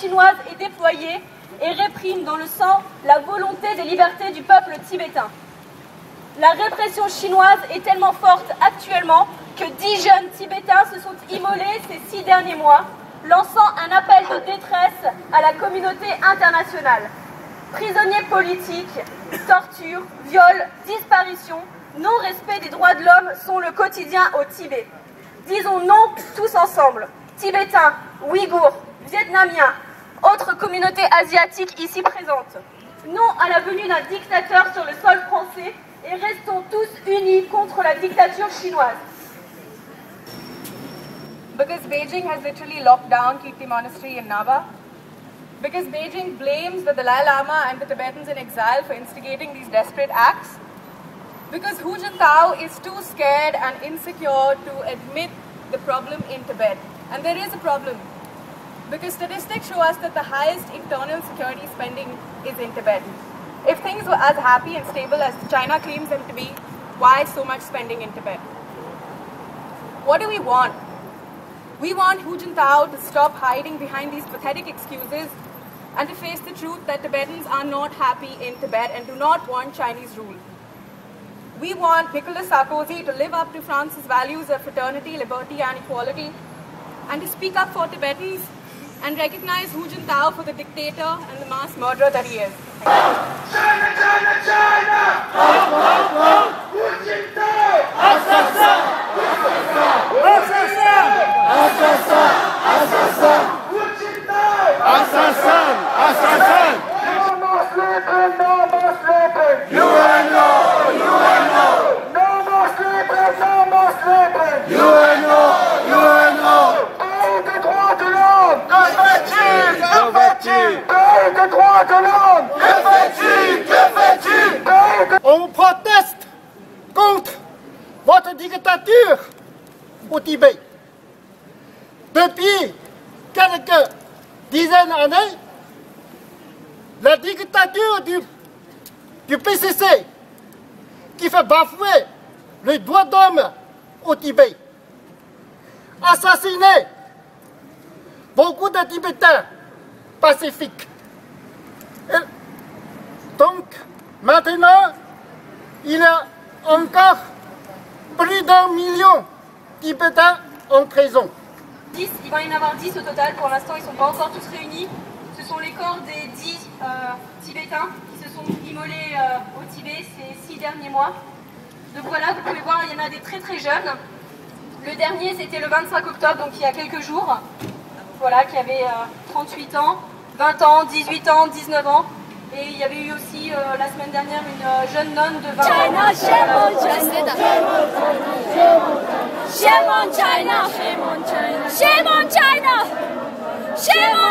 chinoise est déployée et réprime dans le sang la volonté des libertés du peuple tibétain. La répression chinoise est tellement forte actuellement que 10 jeunes Tibétains se sont immolés ces 6 derniers mois, lançant un appel de détresse à la communauté internationale. Prisonniers politiques, torture, viols, disparitions, non-respect des droits de l'homme sont le quotidien au Tibet. Disons non tous ensemble, Tibétains, Ouïghours, Vietnamiens, autres communautés asiatiques ici présentes. Non à la venue d'un dictateur sur le sol français et restons tous unis contre la dictature chinoise. Because Beijing has literally locked down Kirti Monastery in Nava. Because Beijing blames the Dalai Lama and the Tibetans in exile for instigating these desperate acts. Because Hu Jintao is too scared and insecure to admit the problem in Tibet. And there is a problem. Because statistics show us that the highest internal security spending is in Tibet. If things were as happy and stable as China claims them to be, why so much spending in Tibet? What do we want? We want Hu Jintao to stop hiding behind these pathetic excuses and to face the truth that Tibetans are not happy in Tibet and do not want Chinese rule. We want Nicolas Sarkozy to live up to France's values of fraternity, liberty and equality and to speak up for Tibetans and recognize Hu Jintao for the dictator and the mass murderer that he is. China, China, China! Hu Jintao! Assassin! Assassin! Assassin! Assassin! Hu Jintao! Assassin! Assassin! No more sleeping! No more sleeping! UNO! UNO! No more sleeping! No more sleeping! UNO! UNO! Pays des droits de l'homme! Que fais-tu? Que fais-tu? Pays des droits de l'homme! Que fais-tu? Que fais-tu? On proteste contre votre dictature au Tibet. Depuis quelques dizaines d'années, la dictature du PCC qui fait bafouer les droits d'homme au Tibet, assassiner beaucoup de Tibétains pacifiques. Et donc, maintenant, il y a encore plus d'1 million de Tibétains en prison. Il va y en avoir 10 au total. Pour l'instant, ils ne sont pas encore tous réunis. Ce sont les corps des 10 Tibétains qui se sont immolés au Tibet ces 6 derniers mois. Donc voilà, vous pouvez voir, il y en a des très très jeunes. Le dernier, c'était le 25 octobre, donc il y a quelques jours. Voilà, qui avait 38 ans, 20 ans, 18 ans, 19 ans. Et il y avait eu aussi la semaine dernière une jeune nonne de 20 ans. China, shame on China. Shame on China. Shame on China. Shame on China. Shame on